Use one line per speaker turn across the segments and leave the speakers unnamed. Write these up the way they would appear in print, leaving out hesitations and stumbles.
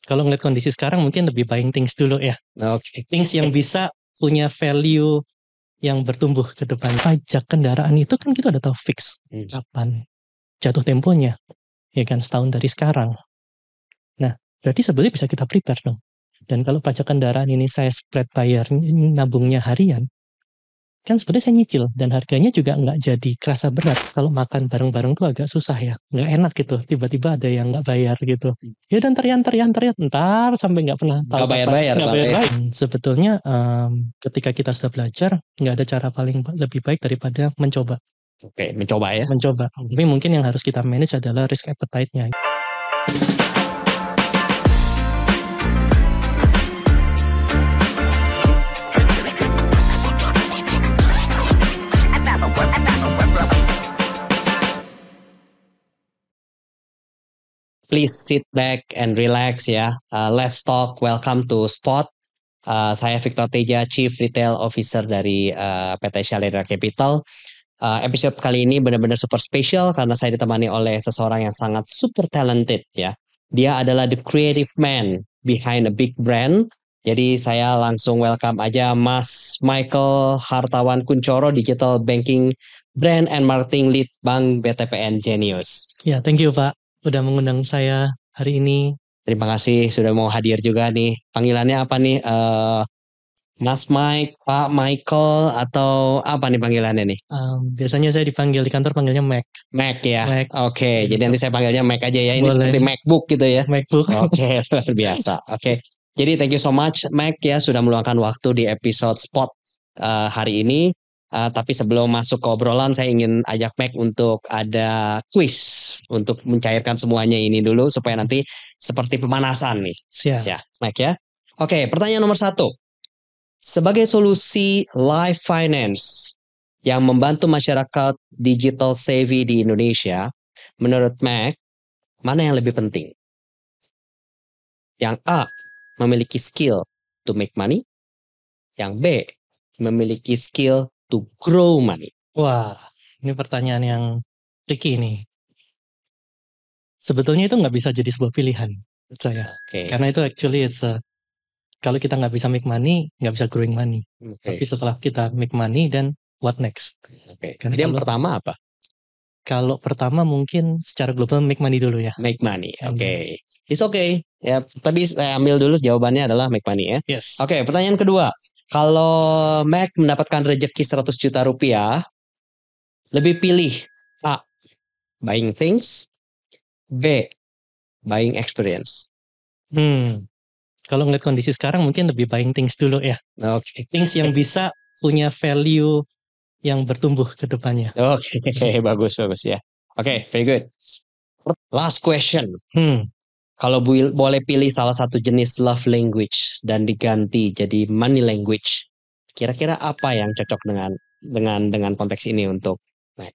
Kalau ngeliat kondisi sekarang mungkin lebih buying things dulu ya.
Oke.
Things yang bisa punya value yang bertumbuh ke depan. Pajak kendaraan itu kan kita udah tahu fix kapan jatuh temponya, ya kan, setahun dari sekarang. Nah, berarti sebenarnya bisa kita prepare dong. Dan kalau pajak kendaraan ini saya spread bayar nabungnya harian, kan sebenarnya saya nyicil dan harganya juga nggak jadi kerasa berat. Kalau makan bareng-bareng tuh agak susah ya, nggak enak gitu. Tiba-tiba ada yang nggak bayar gitu. Ya dan terian, ntar sampai nggak pernah tahu
Nggak bayar-bayar
nggak
Pak.
bayar. Sebetulnya ketika kita sudah belajar, nggak ada cara lebih baik daripada mencoba.
Oke, mencoba ya.
Mencoba. Tapi mungkin yang harus kita manage adalah risk appetite-nya.
Please sit back and relax ya. Let's talk. Welcome to Spot. Saya Victor Teja, Chief Retail Officer dari PT Shaledra Capital. Episode kali ini benar-benar super spesial karena saya ditemani oleh seseorang yang sangat super talented ya. Dia adalah the creative man behind a big brand. Jadi saya langsung welcome aja Mas Michael Hartawan Kuncoro, Digital Banking Brand and Marketing Lead Bank BTPN Genius.
Ya, thank you Pak udah mengundang saya hari ini.
Terima kasih sudah mau hadir juga nih. Panggilannya apa nih? Mas Mike, Pak Michael, atau apa nih panggilannya nih?
Biasanya saya dipanggil di kantor panggilnya Mac.
Mac ya.
Mac.
Oke, jadi nanti saya panggilnya Mac aja ya. Ini
Boleh.
seperti MacBook gitu ya.
MacBook.
Oke, luar biasa. Oke. Jadi thank you so much Mac ya sudah meluangkan waktu di episode Spot hari ini. Tapi sebelum masuk ke obrolan, saya ingin ajak Mac untuk ada quiz untuk mencairkan semuanya ini dulu supaya nanti seperti pemanasan nih.
Siap.
Ya, Mac ya. Oke, pertanyaan nomor 1. Sebagai solusi live finance yang membantu masyarakat digital savvy di Indonesia, menurut Mac, mana yang lebih penting? Yang A, memiliki skill to make money. Yang B, memiliki skill to grow money.
Wah, ini pertanyaan yang tricky nih. Sebetulnya itu nggak bisa jadi sebuah pilihan, menurut saya. Karena itu actually kalau kita nggak bisa make money, nggak bisa growing money. Tapi setelah kita make money, then what next?
Jadi yang pertama apa?
Kalau pertama mungkin secara global make money dulu ya.
Make money, oke. It's okay. Ya, tapi saya ambil dulu jawabannya adalah make money ya.
Yes.
Oke, pertanyaan kedua. Kalau Mac mendapatkan rejeki 100 juta rupiah, lebih pilih A, buying things, B, buying experience.
Kalau ngeliat kondisi sekarang mungkin lebih buying things dulu ya.
Oke.
Things yang bisa punya value yang bertumbuh ke depannya.
Oke, bagus ya. Oke, very good. Last question. Kalau boleh pilih salah satu jenis love language dan diganti jadi money language, kira-kira apa yang cocok dengan konteks ini untuk Mac?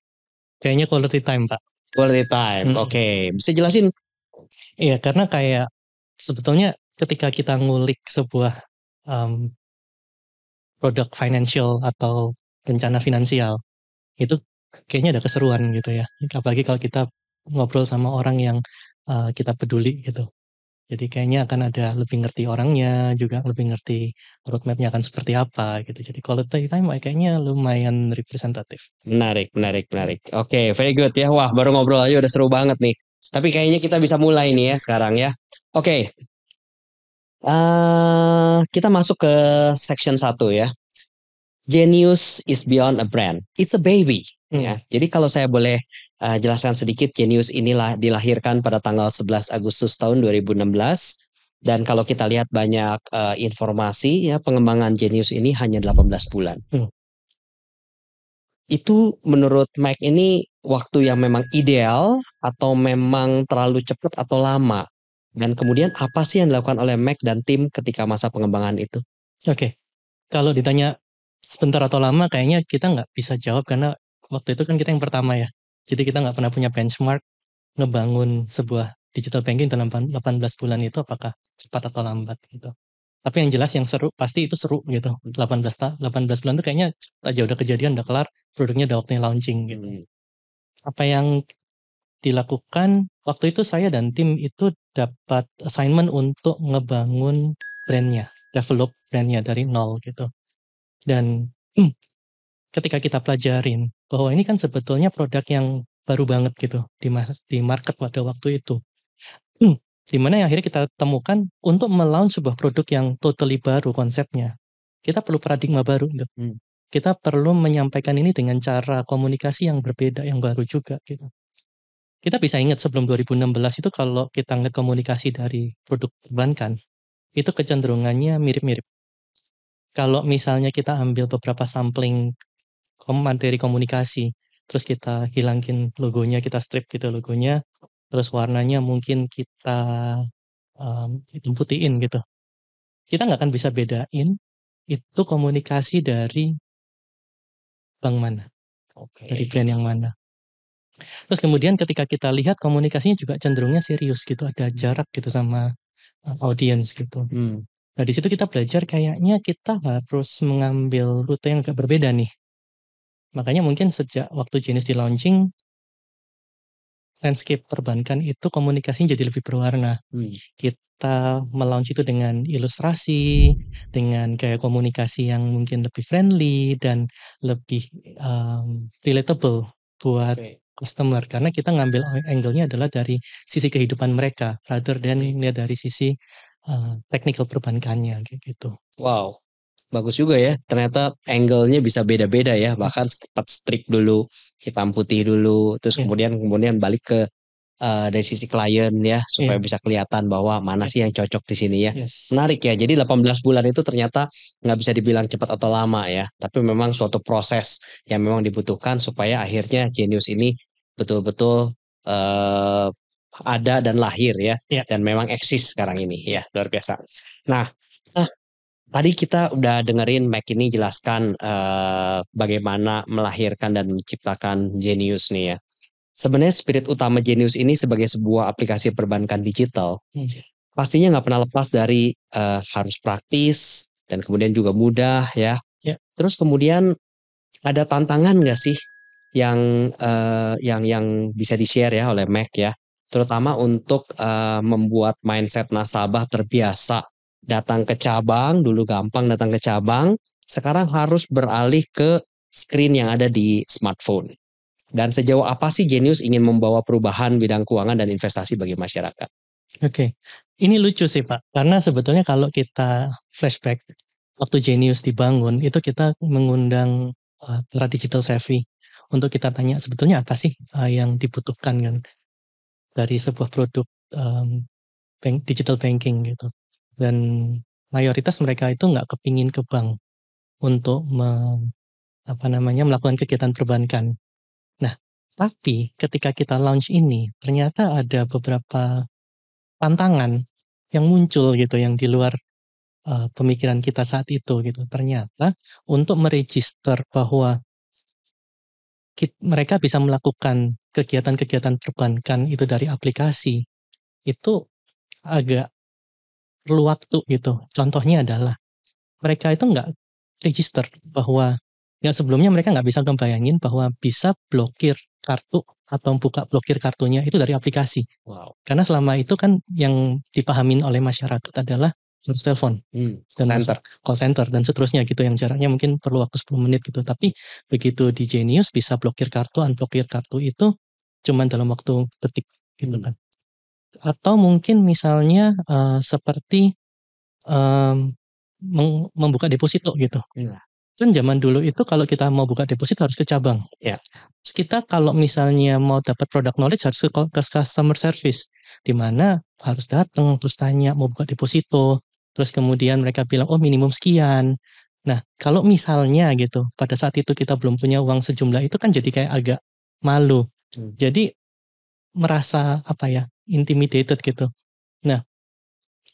Kayaknya quality time, Pak.
Quality time, oke. Bisa jelasin?
Iya, karena kayak sebetulnya ketika kita ngulik sebuah produk financial atau rencana finansial, itu kayaknya ada keseruan gitu ya. Apalagi kalau kita ngobrol sama orang yang kita peduli gitu. Jadi kayaknya akan ada lebih ngerti orangnya, juga lebih ngerti roadmap-nya akan seperti apa gitu. Jadi quality time kayaknya lumayan representatif.
Menarik. Oke, very good ya. Wah, baru ngobrol aja udah seru banget nih. Tapi kayaknya kita bisa mulai nih ya sekarang ya. Oke. Kita masuk ke section 1 ya. Genius is beyond a brand. It's a baby. Ya. Jadi kalau saya boleh jelaskan sedikit, Genius inilah dilahirkan pada tanggal 11 Agustus tahun 2016. Dan kalau kita lihat banyak informasi ya, pengembangan Genius ini hanya 18 bulan. Itu menurut Mike ini waktu yang memang ideal atau memang terlalu cepat atau lama? Dan kemudian apa sih yang dilakukan oleh Mike dan tim ketika masa pengembangan itu?
Oke. Kalau ditanya sebentar atau lama, kayaknya kita nggak bisa jawab karena waktu itu kan kita yang pertama ya. Jadi kita nggak pernah punya benchmark ngebangun sebuah digital banking dalam 18 bulan itu apakah cepat atau lambat gitu. Tapi yang jelas yang seru, pasti itu seru gitu. 18 bulan itu kayaknya aja udah kejadian, udah kelar, produknya udah waktunya launching gitu. Apa yang dilakukan waktu itu saya dan tim itu dapat assignment untuk ngebangun brand-nya, develop brand-nya dari nol gitu. Dan ketika kita pelajarin bahwa ini kan sebetulnya produk yang baru banget gitu di market pada waktu itu. Dimana yang akhirnya kita temukan untuk melaunch sebuah produk yang totally baru konsepnya, kita perlu paradigma baru gitu. Kita perlu menyampaikan ini dengan cara komunikasi yang berbeda, yang baru juga gitu. Kita bisa ingat sebelum 2016 itu kalau kita ngeliat komunikasi dari produk perbankan, itu kecenderungannya mirip-mirip. Kalau misalnya kita ambil beberapa sampling materi komunikasi, terus kita hilangin logonya, kita strip gitu logonya, terus warnanya mungkin kita hitam putihin gitu. Kita nggak akan bisa bedain itu komunikasi dari bank mana, dari brand yang mana. Terus kemudian ketika kita lihat komunikasinya juga cenderungnya serius gitu, ada jarak gitu sama audiens gitu. Nah di situ kita belajar kayaknya kita harus mengambil rute yang agak berbeda nih. Makanya mungkin sejak waktu Genius di launching, landscape perbankan itu komunikasinya jadi lebih berwarna. Kita melaunch itu dengan ilustrasi, dengan kayak komunikasi yang mungkin lebih friendly dan lebih relatable buat customer. Karena kita ngambil angle-nya adalah dari sisi kehidupan mereka, rather than lihat dari sisi technical perbankannya kayak gitu.
Wow, bagus juga ya. Ternyata angle-nya bisa beda-beda ya. Bahkan sempat strip dulu, hitam putih dulu, terus kemudian balik ke dari sisi klien ya, supaya bisa kelihatan bahwa mana sih yang cocok di sini ya. Menarik ya. Jadi 18 bulan itu ternyata nggak bisa dibilang cepat atau lama ya, tapi memang suatu proses yang memang dibutuhkan supaya akhirnya Genius ini betul-betul ada dan lahir ya, dan memang eksis sekarang ini ya, luar biasa. Nah, tadi kita udah dengerin Mac ini jelaskan bagaimana melahirkan dan menciptakan Genius nih ya. Sebenarnya spirit utama Genius ini sebagai sebuah aplikasi perbankan digital, pastinya nggak pernah lepas dari harus praktis dan kemudian juga mudah ya. Terus kemudian ada tantangan nggak sih yang bisa di-share ya oleh Mac ya, terutama untuk membuat mindset nasabah terbiasa datang ke cabang, dulu gampang datang ke cabang, sekarang harus beralih ke screen yang ada di smartphone. Dan sejauh apa sih Genius ingin membawa perubahan bidang keuangan dan investasi bagi masyarakat?
Oke, ini lucu sih Pak, karena sebetulnya kalau kita flashback waktu Genius dibangun, itu kita mengundang para digital savvy untuk kita tanya sebetulnya apa sih yang dibutuhkan kan dari sebuah produk digital banking gitu. Dan mayoritas mereka itu nggak kepingin ke bank untuk melakukan kegiatan perbankan. Nah, tapi ketika kita launch ini, ternyata ada beberapa tantangan yang muncul gitu, yang di luar pemikiran kita saat itu gitu. Ternyata untuk meregister bahwa mereka bisa melakukan kegiatan-kegiatan perbankan itu dari aplikasi, itu agak perlu waktu gitu. Contohnya adalah mereka itu nggak register bahwa sebelumnya mereka nggak bisa ngebayangin bahwa bisa blokir kartu atau buka blokir kartunya itu dari aplikasi.
Wow.
Karena selama itu kan yang dipahamin oleh masyarakat adalah harus telepon dan call center dan seterusnya gitu, yang jaraknya mungkin perlu waktu 10 menit gitu. Tapi begitu di Genius bisa blokir kartu, unblokir kartu itu cuman dalam waktu detik gitu kan. Atau mungkin misalnya seperti membuka deposito gitu. Kan zaman dulu itu kalau kita mau buka deposito harus ke cabang. Terus kita kalau misalnya mau dapat product knowledge harus ke customer service, di mana harus datang terus tanya mau buka deposito, terus kemudian mereka bilang oh minimum sekian. Nah kalau misalnya gitu pada saat itu kita belum punya uang sejumlah itu kan jadi kayak agak malu, jadi merasa intimidated gitu. Nah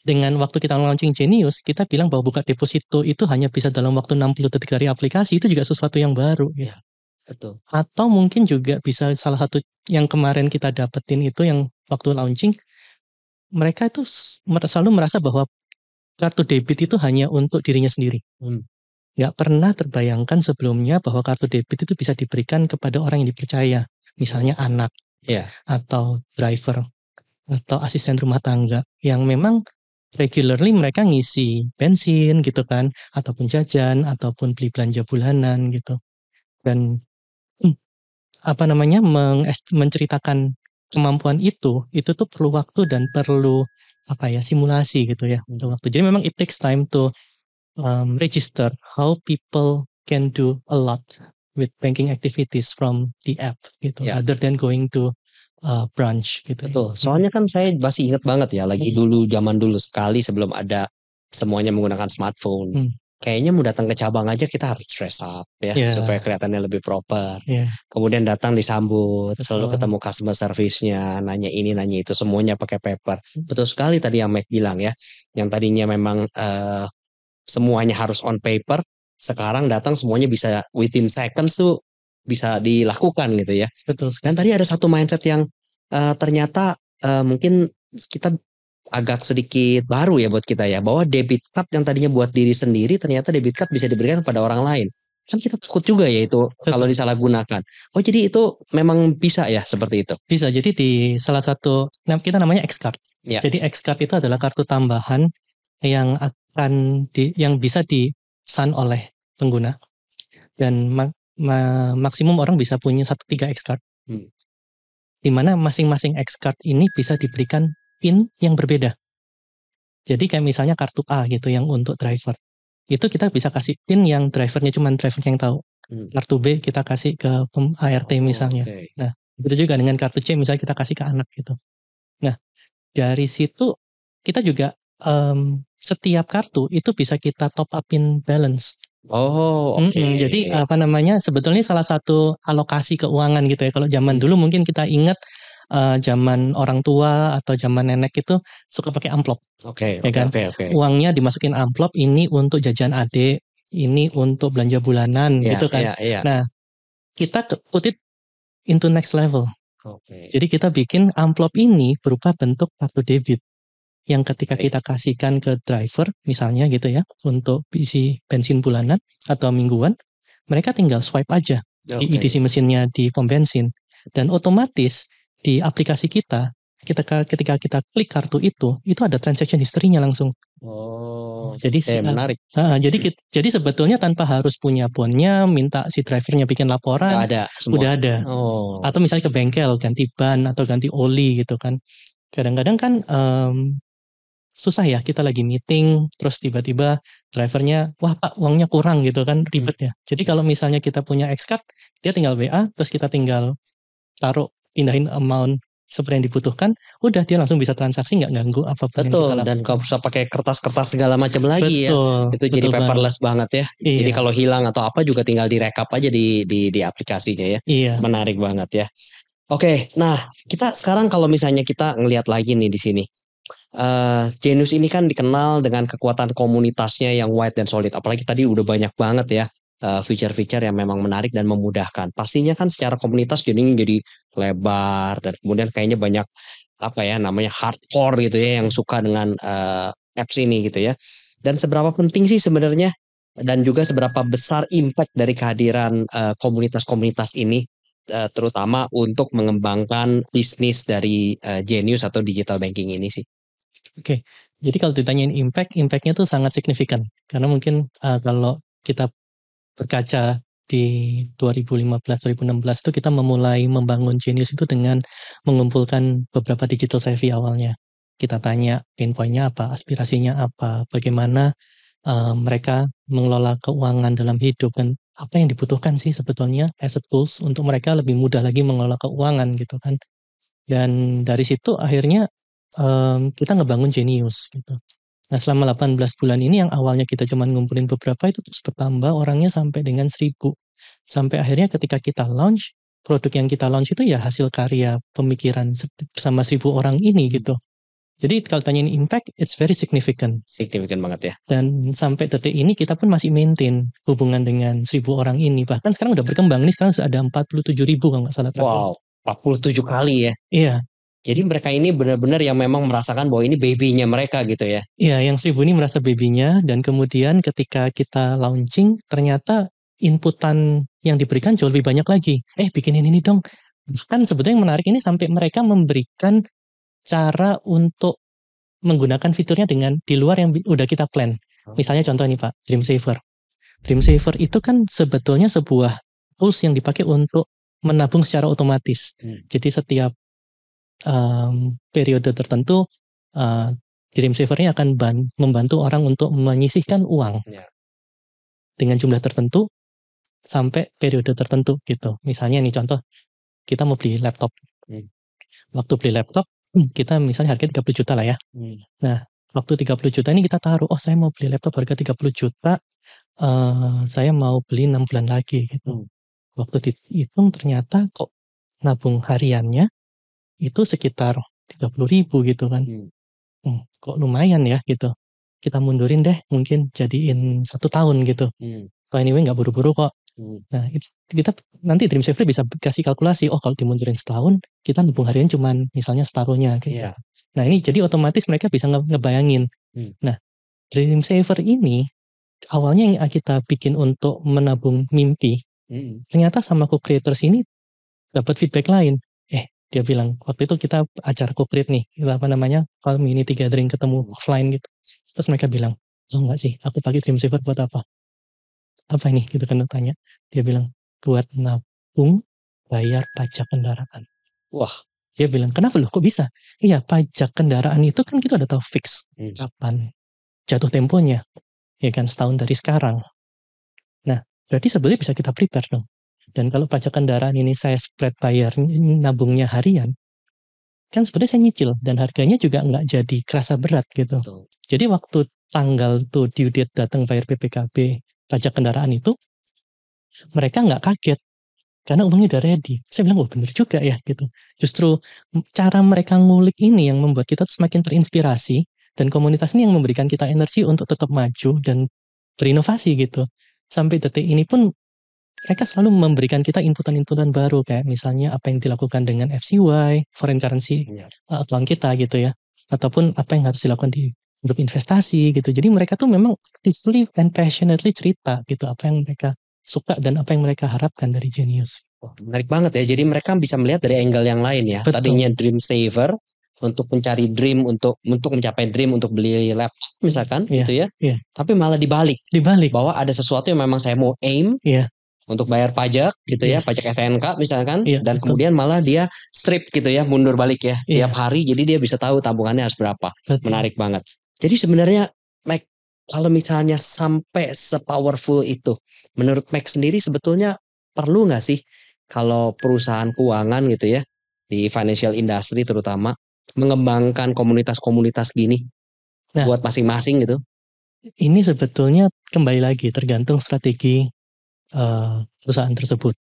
dengan waktu kita launching Genius, kita bilang bahwa buka deposito itu hanya bisa dalam waktu 60 detik dari aplikasi, itu juga sesuatu yang baru ya.
Betul.
Atau mungkin juga bisa salah satu yang kemarin kita dapetin itu yang waktu launching, mereka itu selalu merasa bahwa kartu debit itu hanya untuk dirinya sendiri. Nggak pernah terbayangkan sebelumnya bahwa kartu debit itu bisa diberikan kepada orang yang dipercaya, misalnya anak atau driver. atau asisten rumah tangga yang memang regularly mereka ngisi bensin gitu kan, ataupun jajan, ataupun beli belanja bulanan gitu. Dan menceritakan kemampuan itu tuh perlu waktu dan perlu simulasi gitu ya, perlu waktu. Jadi memang it takes time to register how people can do a lot with banking activities from the app gitu, rather than going to branch gitu.
Betul. Soalnya kan saya masih ingat banget ya, lagi zaman dulu sekali sebelum ada semuanya menggunakan smartphone. Kayaknya mau datang ke cabang aja kita harus dress up ya, supaya kelihatannya lebih proper. Kemudian datang disambut, selalu ketemu customer service-nya, nanya ini nanya itu, semuanya pakai paper. Betul sekali tadi yang Mike bilang ya, yang tadinya memang semuanya harus on paper, sekarang datang semuanya bisa within seconds tuh bisa dilakukan gitu ya.
Betul.
Dan tadi ada satu mindset yang ternyata mungkin kita agak sedikit baru ya buat kita ya, bahwa debit card yang tadinya buat diri sendiri ternyata debit card bisa diberikan kepada orang lain. Kan kita takut juga ya itu kalau disalahgunakan. Oh jadi itu memang bisa ya seperti itu?
Bisa, jadi di salah satu, kita namanya X-Card. Jadi X-Card itu adalah kartu tambahan yang yang bisa di-sun oleh pengguna. Dan maksimum orang bisa punya 3 X-Card. Di mana masing-masing X-Card ini bisa diberikan PIN yang berbeda. Jadi kayak misalnya kartu A gitu yang untuk driver. Itu kita bisa kasih PIN yang drivernya cuma driver yang tahu. Kartu B kita kasih ke ART misalnya. Nah, begitu juga dengan kartu C misalnya kita kasih ke anak gitu. Nah, dari situ kita juga setiap kartu itu bisa kita top upin balance. Jadi sebetulnya salah satu alokasi keuangan gitu ya. Kalau zaman dulu mungkin kita ingat zaman orang tua atau zaman nenek itu suka pakai amplop. Uangnya dimasukin amplop, ini untuk jajan adik, ini untuk belanja bulanan gitu kan. Nah, kita put it into next level. Jadi kita bikin amplop ini berupa bentuk kartu debit yang ketika kita kasihkan ke driver misalnya gitu ya, untuk isi bensin bulanan atau mingguan, mereka tinggal swipe aja di EDC mesinnya di pom bensin, dan otomatis di aplikasi kita ketika kita klik kartu itu ada transaction history-nya langsung. Jadi
menarik.
Jadi sebetulnya tanpa harus punya bonnya, minta si drivernya bikin laporan, udah ada. Atau misalnya ke bengkel ganti ban atau ganti oli gitu kan. Kadang-kadang kan susah ya, kita lagi meeting terus tiba-tiba drivernya, wah Pak uangnya kurang gitu kan, ribet ya. Jadi kalau misalnya kita punya X-Card, dia tinggal WA terus kita tinggal pindahin amount seperti yang dibutuhkan, udah dia langsung bisa transaksi, nggak ganggu apapun.
Betul, dan nggak usah pakai kertas-kertas segala macam lagi ya. Itu jadi paperless banget ya. Jadi kalau hilang atau apa juga tinggal direkap aja di aplikasinya ya. Menarik banget ya. Oke, nah kita sekarang kalau misalnya kita ngelihat lagi nih di sini, Genius ini kan dikenal dengan kekuatan komunitasnya yang wide dan solid. Apalagi tadi udah banyak banget ya feature-feature yang memang menarik dan memudahkan. Pastinya kan secara komunitas jadi lebar, dan kemudian kayaknya banyak namanya hardcore gitu ya yang suka dengan apps ini gitu ya. Dan seberapa penting sih sebenarnya dan juga seberapa besar impact dari kehadiran komunitas-komunitas ini terutama untuk mengembangkan bisnis dari Genius atau digital banking ini sih?
Jadi kalau ditanyain impact-nya tuh sangat signifikan. Karena mungkin kalau kita berkaca di 2015-2016 itu kita memulai membangun Genius itu dengan mengumpulkan beberapa digital savvy awalnya. Kita tanya pain point-nya apa, aspirasinya apa, bagaimana mereka mengelola keuangan dalam hidup, dan apa yang dibutuhkan sih sebetulnya as a tools untuk mereka lebih mudah lagi mengelola keuangan gitu kan. Dan dari situ akhirnya kita ngebangun Genius gitu. Nah selama 18 bulan ini yang awalnya kita cuma ngumpulin beberapa itu terus bertambah orangnya sampai dengan 1.000. Sampai akhirnya ketika kita launch, produk yang kita launch itu ya hasil karya pemikiran bersama 1.000 orang ini gitu. Jadi kalau tanyain impact, it's very significant.
Signifikan banget ya.
Dan sampai detik ini kita pun masih maintain hubungan dengan 1.000 orang ini. Bahkan sekarang udah berkembang, ini sekarang sudah ada 47.000 kalau nggak salah.
Wow, 47 kali ya?
Iya.
Jadi mereka ini benar-benar yang memang merasakan bahwa ini baby-nya mereka gitu ya?
Iya, yang 1.000 ini merasa baby-nya, dan kemudian ketika kita launching, ternyata inputan yang diberikan jauh lebih banyak lagi. Bikinin ini dong. Kan sebetulnya yang menarik ini sampai mereka memberikan cara untuk menggunakan fiturnya dengan di luar yang udah kita plan. Misalnya contoh nih Pak, Dream Saver. Dream Saver itu kan sebetulnya sebuah tools yang dipakai untuk menabung secara otomatis. Jadi setiap periode tertentu Dream Saver-nya akan membantu orang untuk menyisihkan uang dengan jumlah tertentu sampai periode tertentu gitu. Misalnya nih contoh, kita mau beli laptop. Waktu beli laptop, kita misalnya harga 30 juta lah ya. Nah, waktu 30 juta ini kita taruh, oh saya mau beli laptop harga 30 juta, saya mau beli 6 bulan lagi gitu. Waktu dihitung ternyata kok nabung hariannya itu sekitar 30.000 gitu kan. Kok lumayan ya gitu. Kita mundurin deh, mungkin jadiin 1 tahun gitu. So anyway nggak buru-buru kok. Nah itu kita nanti Dream Saver bisa kasih kalkulasi, oh kalau dimundurin setahun, kita nabung harian cuman misalnya separuhnya gitu. Nah ini jadi otomatis mereka bisa ngebayangin. Nah Dream Saver ini awalnya yang kita bikin untuk menabung mimpi, ternyata sama co-creators ini dapat feedback lain. Dia bilang, waktu itu kita acara co-create nih, community gathering ketemu offline gitu. Terus mereka bilang, oh enggak sih, aku pakai Dream Saver buat apa? Apa ini? Gitu kan tanya. Dia bilang, buat nabung bayar pajak kendaraan. Wah, dia bilang, kenapa loh kok bisa? Iya, pajak kendaraan itu kan kita udah tahu fix kapan jatuh temponya, ya kan, setahun dari sekarang. Nah, berarti sebetulnya bisa kita prepare dong. Dan kalau pajak kendaraan ini saya spread bayar nabungnya harian, kan sebenarnya saya nyicil dan harganya juga nggak jadi kerasa berat gitu. Jadi waktu tanggal tuh due date datang bayar PPKB pajak kendaraan itu, mereka nggak kaget karena uangnya udah ready. Saya bilang, oh bener juga ya gitu. Justru cara mereka ngulik ini yang membuat kita semakin terinspirasi dan komunitas ini yang memberikan kita energi untuk tetap maju dan berinovasi gitu. Sampai detik ini pun mereka selalu memberikan kita inputan-inputan baru kayak misalnya apa yang dilakukan dengan FCY, foreign currency account kita gitu ya. Ataupun apa yang harus dilakukan untuk investasi gitu. Jadi mereka tuh memang actively and passionately cerita gitu apa yang mereka suka dan apa yang mereka harapkan dari Genius.
Menarik banget ya. Jadi mereka bisa melihat dari angle yang lain ya. Betul. Tadinya Dream Saver untuk mencari dream, untuk mencapai dream, untuk beli laptop misalkan gitu ya. Tapi malah dibalik bahwa ada sesuatu yang memang saya mau aim untuk bayar pajak gitu ya, pajak STNK misalkan, dan betul. Kemudian malah dia strip gitu ya, mundur balik ya tiap hari, jadi dia bisa tahu tabungannya harus berapa. Betul. Menarik banget. Jadi sebenarnya Mike, kalau misalnya sampai sepowerful itu, menurut Mike sendiri sebetulnya perlu nggak sih kalau perusahaan keuangan gitu ya, di financial industry terutama, mengembangkan komunitas-komunitas gini buat masing-masing gitu?
Ini sebetulnya kembali lagi tergantung strategi perusahaan tersebut.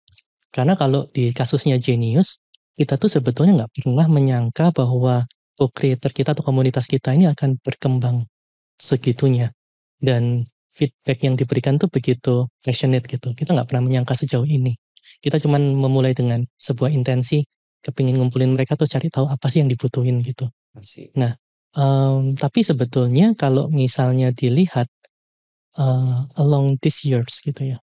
Karena kalau di kasusnya Genius, kita tuh sebetulnya nggak pernah menyangka bahwa co-creator kita atau komunitas kita ini akan berkembang segitunya. Dan feedback yang diberikan tuh begitu passionate gitu. Kita nggak pernah menyangka sejauh ini. Kita cuma memulai dengan sebuah intensi, kepingin ngumpulin mereka tuh cari tahu apa sih yang dibutuhin gitu. Nah, tapi sebetulnya kalau misalnya dilihat along these years gitu ya,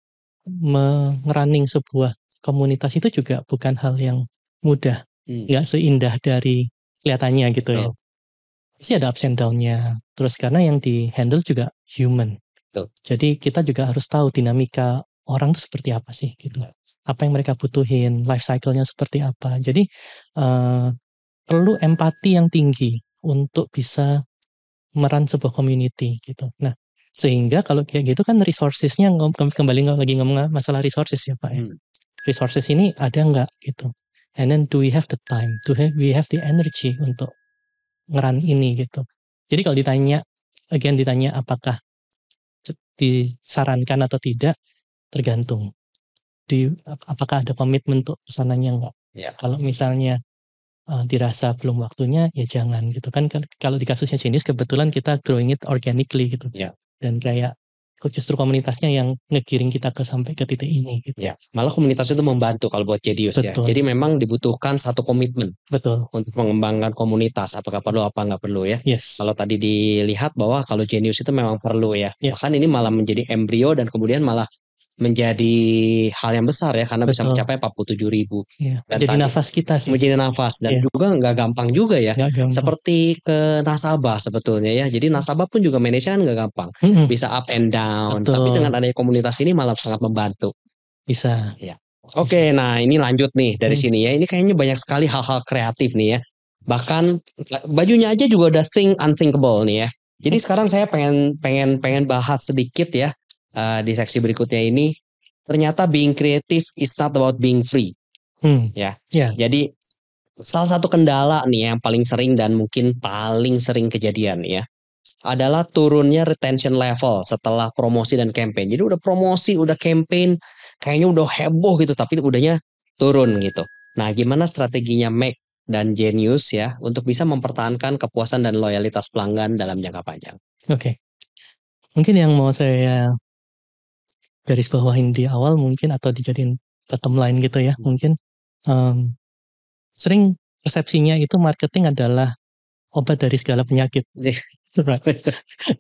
running sebuah komunitas itu juga bukan hal yang mudah, nggak seindah dari kelihatannya gitu ya. Pasti ada ups and down-nya. Terus karena yang di handle juga human. Jadi kita juga harus tahu dinamika orang itu seperti apa sih gitu. Apa yang mereka butuhin, life cycle-nya seperti apa. Jadi perlu empati yang tinggi untuk bisa meran sebuah community gitu. Nah, sehingga kalau kayak gitu kan resources-nya kembali lagi ngomong masalah resources ya Pak ya. Resources ini ada nggak gitu. And then do we have the time? We have the energy untuk ngeran ini gitu. Jadi kalau ditanya apakah disarankan atau tidak, tergantung. Apakah ada komitmen untuk kesananya enggak. Kalau misalnya dirasa belum waktunya, ya jangan gitu kan. Kalau di kasusnya Genius kebetulan kita growing it organically gitu. Dan kayak justru komunitasnya yang ngegiring kita sampai ke titik ini gitu.
Malah komunitas itu membantu kalau buat Genius ya. Jadi memang dibutuhkan satu komitmen.
Betul.
Untuk mengembangkan komunitas, apakah perlu apa nggak perlu ya. Kalau tadi dilihat bahwa kalau Genius itu memang perlu ya. Bahkan ini malah menjadi embrio dan kemudian malah menjadi hal yang besar ya, karena bisa
Betul.
mencapai 47.000.
Ya,
Dan
jadi
tadi
nafas kita sih.
menjadi nafas dan
Iya.
juga nggak gampang juga ya.
Nggak gampang.
Seperti ke nasabah sebetulnya ya. Jadi nasabah pun juga manage kan nggak gampang. Bisa up and down.
Betul.
Tapi dengan adanya komunitas ini malah sangat membantu.
Bisa.
Ya. Oke, nah ini lanjut nih dari sini ya. Ini kayaknya banyak sekali hal-hal kreatif nih ya. Bahkan bajunya aja juga udah think unthinkable nih ya. Jadi sekarang saya pengen bahas sedikit ya di seksi berikutnya ini. Ternyata being creative is not about being free. Ya. Jadi salah satu kendala nih yang paling sering dan mungkin paling sering kejadian ya adalah turunnya retention level setelah promosi dan campaign. Jadi udah promosi, udah campaign, kayaknya udah heboh gitu, tapi udahnya turun gitu. Nah, gimana strateginya Mac dan Genius ya untuk bisa mempertahankan kepuasan dan loyalitas pelanggan dalam jangka panjang?
Oke. Mungkin yang mau saya garis bawahin di awal mungkin atau dijadiin bottom line gitu ya. Mungkin sering persepsinya itu marketing adalah obat dari segala penyakit.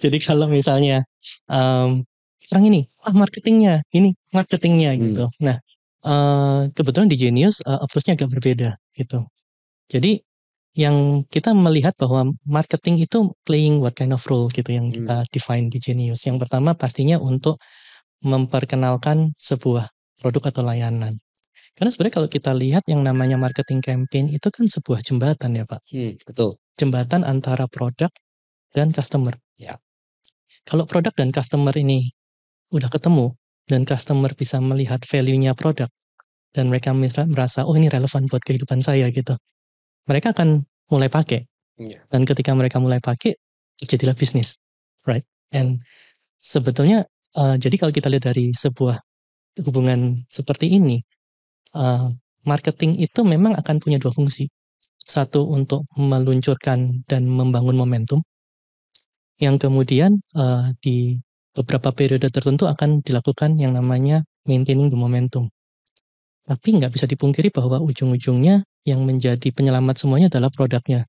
Jadi kalau misalnya orang ini, marketingnya gitu. Nah, kebetulan di Genius approach-nya agak berbeda gitu. Jadi yang kita melihat bahwa marketing itu playing what kind of role gitu yang kita define di Genius. Yang pertama pastinya untuk memperkenalkan sebuah produk atau layanan. Karena sebenarnya kalau kita lihat yang namanya marketing campaign itu kan sebuah jembatan ya Pak.
Betul.
Jembatan antara produk dan customer.
Ya.
Kalau produk dan customer ini udah ketemu dan customer bisa melihat value-nya produk dan mereka merasa oh ini relevan buat kehidupan saya gitu. Mereka akan mulai pakai. Dan ketika mereka mulai pakai terjadilah bisnis, right? And sebetulnya jadi kalau kita lihat dari sebuah hubungan seperti ini, marketing itu memang akan punya dua fungsi. Satu untuk meluncurkan dan membangun momentum, yang kemudian di beberapa periode tertentu akan dilakukan yang namanya maintaining the momentum. Tapi nggak bisa dipungkiri bahwa ujung-ujungnya yang menjadi penyelamat semuanya adalah produknya.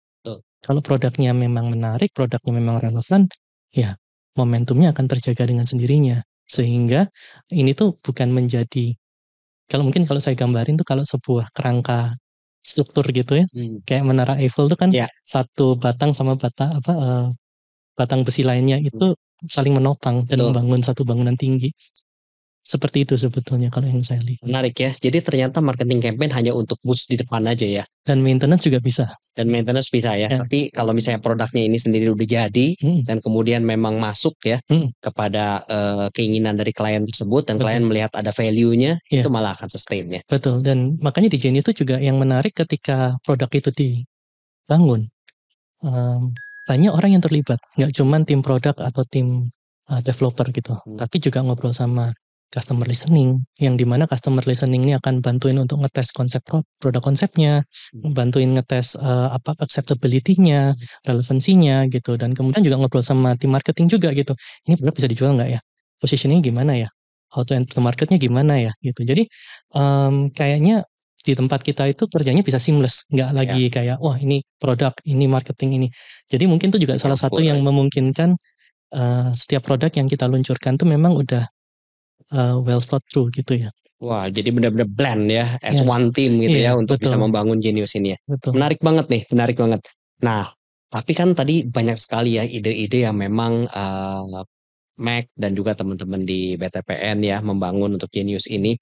Kalau produknya memang menarik, produknya memang relevan, ya momentumnya akan terjaga dengan sendirinya. Sehingga ini tuh bukan menjadi, kalau saya gambarin tuh kalau sebuah kerangka struktur gitu ya, kayak menara Eiffel tuh kan satu batang sama batang besi lainnya itu saling menopang dan membangun satu bangunan tinggi. Seperti itu sebetulnya kalau yang saya lihat.
Menarik ya. Jadi ternyata marketing campaign hanya untuk boost di depan aja ya.
Dan maintenance juga bisa.
Dan maintenance bisa ya. Tapi kalau misalnya produknya ini sendiri udah jadi dan kemudian memang masuk ya kepada keinginan dari klien tersebut dan klien melihat ada value-nya, itu malah akan sustain ya.
Betul. Dan makanya di Genius itu juga yang menarik ketika produk itu dibangun. Banyak orang yang terlibat, nggak cuma tim produk atau tim developer gitu, tapi juga ngobrol sama customer listening, yang dimana customer listening ini akan bantuin untuk ngetes konsep produk konsepnya, bantuin ngetes acceptability-nya, relevansinya gitu, dan kemudian juga ngobrol sama tim marketing juga gitu. Ini produk bisa dijual nggak ya? Positioning gimana ya? How to enter the market-nya gimana ya? Gitu. Jadi kayaknya di tempat kita itu kerjanya bisa seamless, nggak lagi kayak wah ini produk, ini marketing ini. Jadi mungkin itu juga salah satu yang memungkinkan setiap produk yang kita luncurkan tuh memang udah well thought through gitu ya.
Wah, jadi benar-benar blend ya, as one team gitu ya untuk bisa membangun Genius ini ya. Menarik banget nih, menarik banget. Nah, tapi kan tadi banyak sekali ya ide-ide yang memang Mac dan juga teman-teman di BTPN ya membangun untuk Genius ini.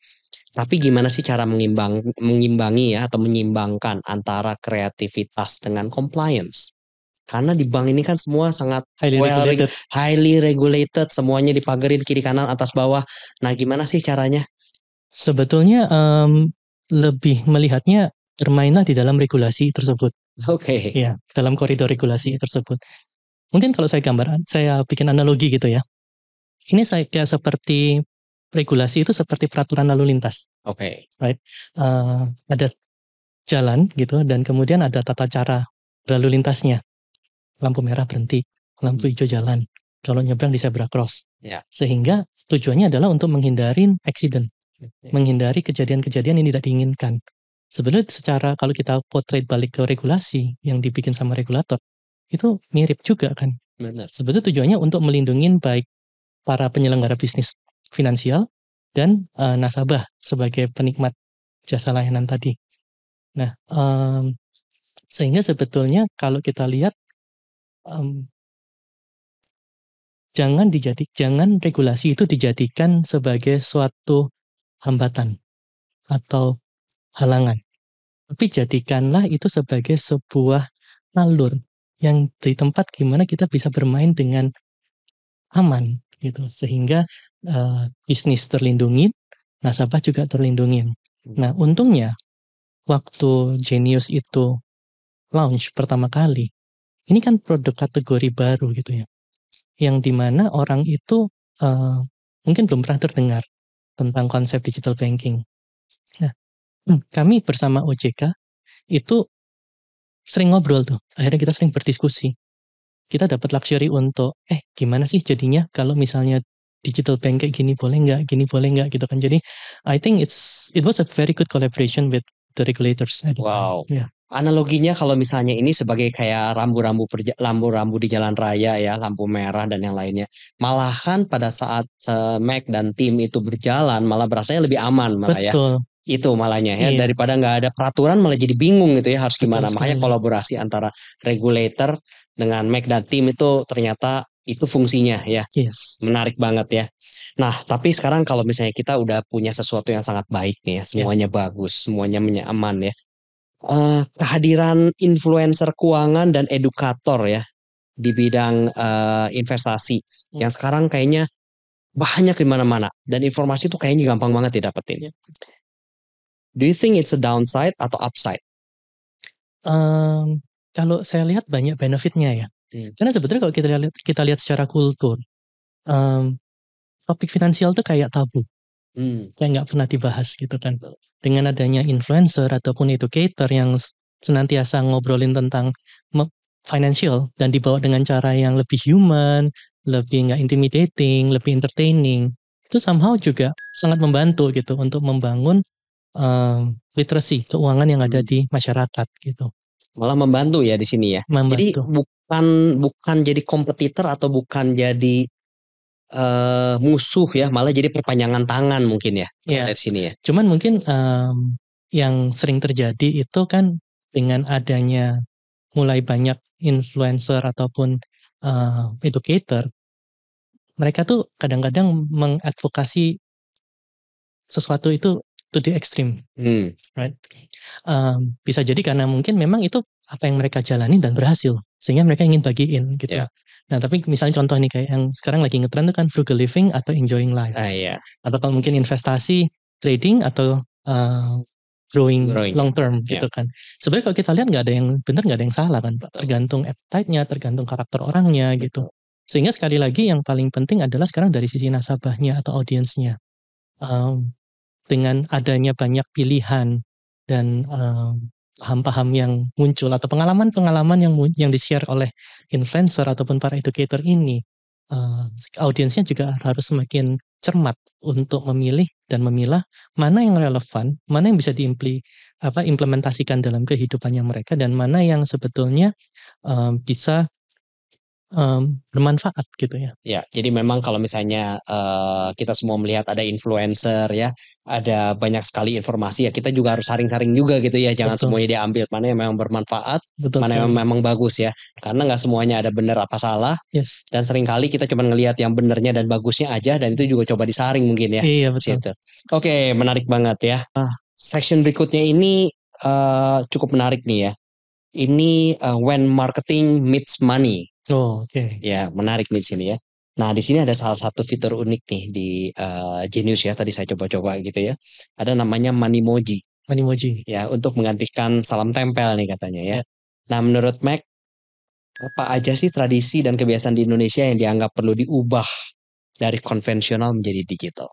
Tapi gimana sih cara mengimbangi ya atau menyimbangkan antara kreativitas dengan compliance? Karena di bank ini kan semua sangat highly regulated, semuanya dipagerin kiri kanan atas bawah. Nah, gimana sih caranya?
Sebetulnya lebih melihatnya bermainlah di dalam regulasi tersebut.
Oke.
Ya, dalam koridor regulasi tersebut. Mungkin kalau saya bikin analogi gitu ya. Ini kayak seperti regulasi itu seperti peraturan lalu lintas.
Oke.
Right? Ada jalan gitu dan kemudian ada tata cara lalu lintasnya. Lampu merah berhenti, lampu hijau jalan. Kalau nyebrang di zebra cross. Sehingga tujuannya adalah untuk menghindari accident. Menghindari kejadian-kejadian yang tidak diinginkan. Sebenarnya secara kalau kita potret balik ke regulasi yang dibikin sama regulator, itu mirip juga kan.
Benar.
Sebetulnya tujuannya untuk melindungi baik para penyelenggara bisnis finansial dan nasabah sebagai penikmat jasa layanan tadi. Nah, sehingga sebetulnya kalau kita lihat jangan regulasi itu dijadikan sebagai suatu hambatan atau halangan, tapi jadikanlah itu sebagai sebuah alur yang di tempat gimana kita bisa bermain dengan aman gitu, sehingga bisnis terlindungi, nasabah juga terlindungi. Nah, untungnya waktu Genius itu launch pertama kali, ini kan produk kategori baru gitu ya, yang dimana orang itu mungkin belum pernah terdengar tentang konsep digital banking. Nah, kami bersama OJK itu sering ngobrol tuh, akhirnya kita sering berdiskusi. Kita dapat luxury untuk, gimana sih jadinya kalau misalnya digital bank kayak gini boleh nggak gitu kan. Jadi I think it was a very good collaboration with the regulators.
Wow.
Yeah.
Analoginya kalau misalnya ini sebagai kayak rambu-rambu di jalan raya ya, lampu merah dan yang lainnya. Malahan pada saat Mac dan tim itu berjalan malah berasanya lebih aman malah ya.
Betul.
Itu malahnya ya,
Iya.
daripada nggak ada peraturan malah jadi bingung gitu ya harus
Betul
gimana. Makanya
sekali.
kolaborasi antara regulator dengan Mac dan tim itu ternyata itu fungsinya ya.
Yes.
Menarik banget ya. Nah, tapi sekarang kalau misalnya kita udah punya sesuatu yang sangat baik nih ya, semuanya bagus, semuanya aman ya. Kehadiran influencer keuangan dan edukator ya di bidang investasi yang sekarang kayaknya banyak di mana-mana dan informasi tuh kayaknya gampang banget didapetin. Do you think it's a downside atau upside?
Kalau saya lihat banyak benefitnya ya. Karena sebetulnya kalau kita lihat secara kultur, topik finansial tuh kayak tabu. Kayak nggak pernah dibahas gitu kan. Dengan adanya influencer ataupun educator yang senantiasa ngobrolin tentang financial dan dibawa dengan cara yang lebih human, lebih nggak intimidating, lebih entertaining, itu somehow juga sangat membantu gitu untuk membangun literasi keuangan yang ada di masyarakat gitu.
Malah membantu ya di sini ya.
Membantu.
Jadi bukan jadi kompetitor atau bukan jadi musuh ya, malah jadi perpanjangan tangan mungkin ya dari sini ya.
Cuman mungkin yang sering terjadi itu kan dengan adanya mulai banyak influencer ataupun educator, mereka tuh kadang-kadang mengadvokasi sesuatu itu to the extreme, right? Bisa jadi karena mungkin memang itu apa yang mereka jalani dan berhasil, sehingga mereka ingin bagiin gitu.
Yeah.
Nah, tapi misalnya contoh nih kayak yang sekarang lagi ngetren tuh kan frugal living atau enjoying life.
Iya.
Atau kalau mungkin investasi, trading atau growing long term gitu kan. Sebenarnya kalau kita lihat nggak ada yang benar, nggak ada yang salah kan Pak. Tergantung appetite-nya, tergantung karakter orangnya gitu. Sehingga sekali lagi yang paling penting adalah sekarang dari sisi nasabahnya atau audiensnya. Dengan adanya banyak pilihan dan paham-paham yang muncul atau pengalaman-pengalaman yang di-share oleh influencer ataupun para educator ini, audiensnya juga harus semakin cermat untuk memilih dan memilah mana yang relevan, mana yang bisa implementasikan dalam kehidupannya mereka, dan mana yang sebetulnya bisa bermanfaat gitu ya.
Ya, jadi memang kalau misalnya kita semua melihat ada influencer ya, ada banyak sekali informasi ya, kita juga harus saring-saring juga gitu ya, jangan semuanya diambil, mana yang memang bermanfaat, mana yang memang bagus ya, karena nggak semuanya ada benar apa salah, dan seringkali kita cuma ngelihat yang benernya dan bagusnya aja, dan itu juga coba disaring mungkin ya.
Iya betul.
Oke, menarik banget ya. Section berikutnya ini cukup menarik nih ya. Ini when marketing meets money.
Oke.
Ya, menarik nih di sini ya. Nah, di sini ada salah satu fitur unik nih di Genius ya. Tadi saya coba-coba gitu ya. Ada namanya Moneymoji.
Moneymoji.
Ya, untuk menggantikan salam tempel nih katanya ya. Nah, menurut Mac, apa aja sih tradisi dan kebiasaan di Indonesia yang dianggap perlu diubah dari konvensional menjadi digital?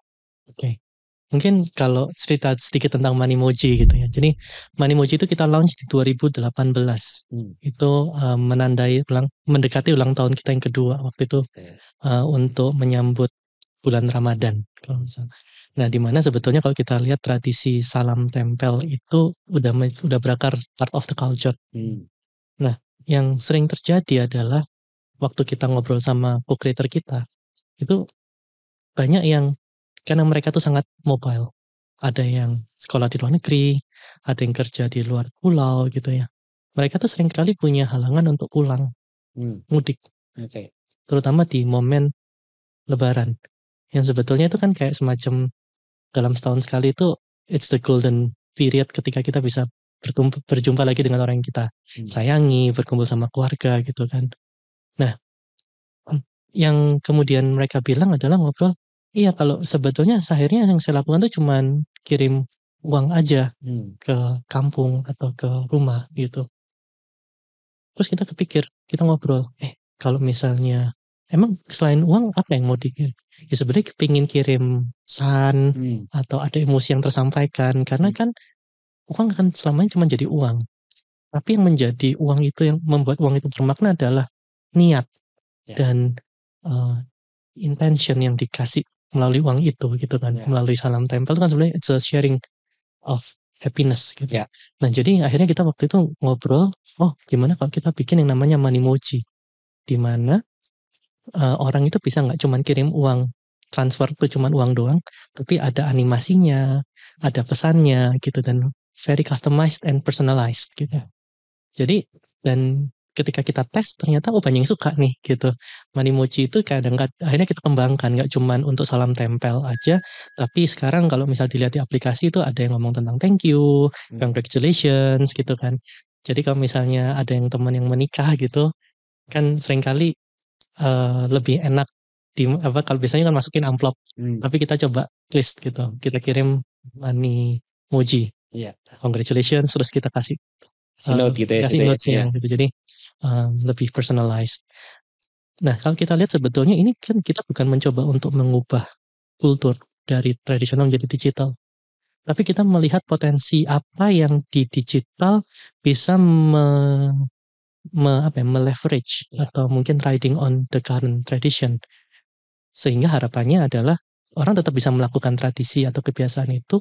Oke.
Mungkin kalau cerita sedikit tentang Moneymoji gitu ya. Jadi Moneymoji itu kita launch di 2018. Itu mendekati ulang tahun kita yang kedua waktu itu, untuk menyambut bulan Ramadan kalau misalnya. Nah, di mana sebetulnya kalau kita lihat tradisi salam tempel itu udah berakar part of the culture. Nah, yang sering terjadi adalah waktu kita ngobrol sama co-creator kita, itu banyak yang karena mereka tuh sangat mobile. Ada yang sekolah di luar negeri, ada yang kerja di luar pulau gitu ya. Mereka tuh seringkali punya halangan untuk pulang mudik, terutama di momen Lebaran. Yang sebetulnya itu kan kayak semacam dalam setahun sekali itu it's the golden period ketika kita bisa berjumpa lagi dengan orang yang kita sayangi, berkumpul sama keluarga gitu kan. Nah, yang kemudian mereka bilang adalah ngobrol, iya kalau sebetulnya akhirnya yang saya lakukan tuh cuman kirim uang aja ke kampung atau ke rumah gitu. Terus kita kepikir, kita ngobrol, kalau misalnya emang selain uang apa yang mau dikirim? Ya sebenarnya kepingin kirim pesan atau ada emosi yang tersampaikan, karena kan uang kan selamanya cuma jadi uang. Tapi yang menjadi uang itu, yang membuat uang itu bermakna adalah niat dan intention yang dikasih melalui uang itu gitu kan, melalui salam tempel itu kan sebenarnya it's a sharing of happiness gitu. Nah jadi akhirnya kita waktu itu ngobrol, gimana kalau kita bikin yang namanya Moneymoji, di mana orang itu bisa nggak cuman kirim uang, transfer itu cuman uang doang, tapi ada animasinya, ada pesannya gitu, dan very customized and personalized gitu. Jadi dan ketika kita tes ternyata banyak yang suka nih gitu. Moneymoji itu akhirnya kita kembangkan, nggak cuman untuk salam tempel aja, tapi sekarang kalau misal dilihat di aplikasi itu ada yang ngomong tentang thank you, congratulations gitu kan. Jadi kalau misalnya ada yang teman yang menikah gitu, kan seringkali lebih enak kalau biasanya kan masukin amplop, tapi kita coba twist gitu, kita kirim Moneymoji, congratulations, terus kita kasih
note gitu ya,
kasih notes-nya gitu. Jadi lebih personalized. Nah kalau kita lihat sebetulnya ini kan kita bukan mencoba untuk mengubah kultur dari tradisional menjadi digital, tapi kita melihat potensi apa yang di digital bisa meleverage atau mungkin riding on the current tradition, sehingga harapannya adalah orang tetap bisa melakukan tradisi atau kebiasaan itu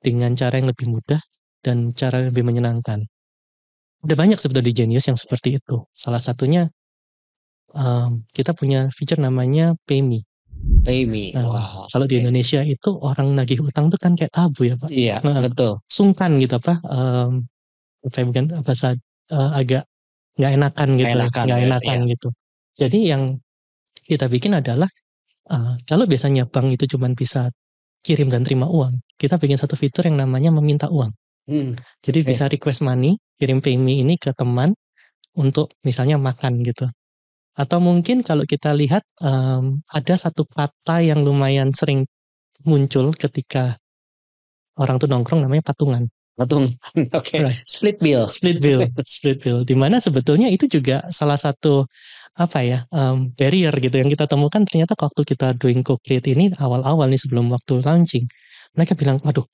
dengan cara yang lebih mudah dan cara yang lebih menyenangkan. Ada banyak sebetulnya di Genius yang seperti itu. Salah satunya kita punya feature namanya PayMe.
Wow.
Kalau di Indonesia itu orang nagih utang tuh kan kayak tabu ya Pak.
Iya, betul.
Sungkan gitu bukan bahasa agak nggak enakan gitu, nggak enakan gitu. Jadi yang kita bikin adalah kalau biasanya bank itu cuma bisa kirim dan terima uang, kita bikin satu fitur yang namanya meminta uang. Jadi bisa request money, kirim PayMe ini ke teman untuk misalnya makan gitu. Atau mungkin kalau kita lihat ada satu kata yang lumayan sering muncul ketika orang tuh nongkrong, namanya patungan.
Right. Split bill.
Di mana sebetulnya itu juga salah satu barrier gitu yang kita temukan. Ternyata waktu kita doing co-create ini awal-awal nih sebelum waktu launching, mereka bilang, waduh,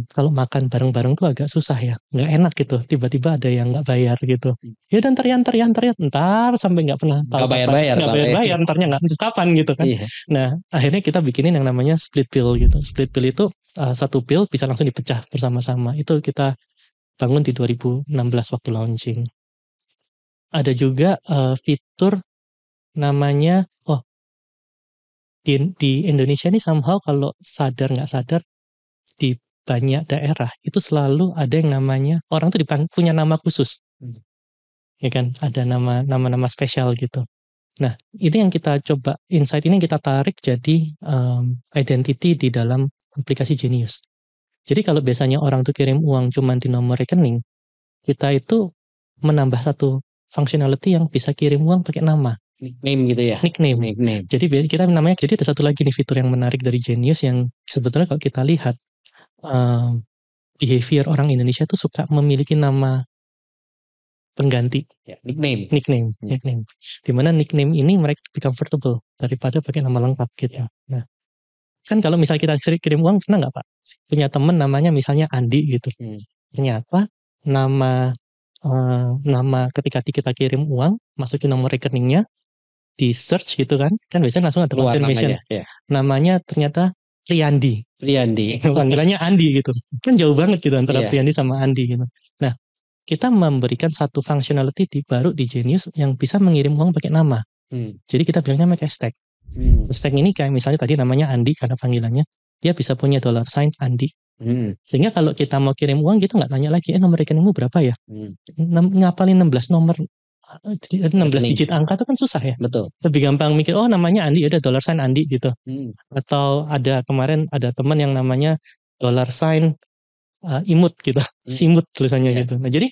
kalau makan bareng-bareng tuh agak susah ya, nggak enak gitu. Tiba-tiba ada yang nggak bayar gitu. Ya dan terian, ntar sampai nggak pernah tahu
nggak bayar,
entarnya nggak kapan gitu kan. Nah akhirnya kita bikinin yang namanya split bill gitu. Split bill itu satu bill bisa langsung dipecah bersama-sama. Itu kita bangun di 2016 waktu launching. Ada juga fitur namanya di Indonesia ini somehow kalau sadar nggak sadar di banyak daerah itu selalu ada yang namanya orang tuh punya nama khusus, ya kan, ada nama spesial gitu. Nah itu yang kita coba, insight ini yang kita tarik jadi identity di dalam aplikasi Genius. Jadi kalau biasanya orang tuh kirim uang cuma di nomor rekening, kita itu menambah satu functionality yang bisa kirim uang pakai nama.
Nickname gitu ya?
Nickname. Jadi kita namanya, jadi ada satu lagi nih fitur yang menarik dari Genius yang sebetulnya kalau kita lihat behavior orang Indonesia tuh suka memiliki nama pengganti. Nickname. Dimana nickname ini mereka lebih comfortable daripada pakai nama lengkap gitu. Nah, kan kalau misal kita kirim uang, pernah nggak Pak punya temen namanya misalnya Andi gitu. Ternyata nama ketika kita kirim uang, masukin nomor rekeningnya, di search gitu kan biasanya langsung ada confirmation. Namanya ternyata Priandi. Panggilannya Andi gitu. Kan jauh banget gitu antara Priandi sama Andi gitu. Nah, kita memberikan satu functionality baru di Genius yang bisa mengirim uang pakai nama. Jadi kita bilangnya pakai stack. Hashtag ini kayak misalnya tadi namanya Andi karena panggilannya, dia bisa punya $sign Andi. Sehingga kalau kita mau kirim uang gitu nggak tanya lagi, nomor rekeningmu berapa ya? Ngapalin 16 nomor, 16 digit angka itu kan susah ya.
Betul.
Lebih gampang mikir, namanya Andi, udah $sign Andi gitu. Atau kemarin ada teman yang namanya $sign imut gitu, simut tulisannya gitu. Nah jadi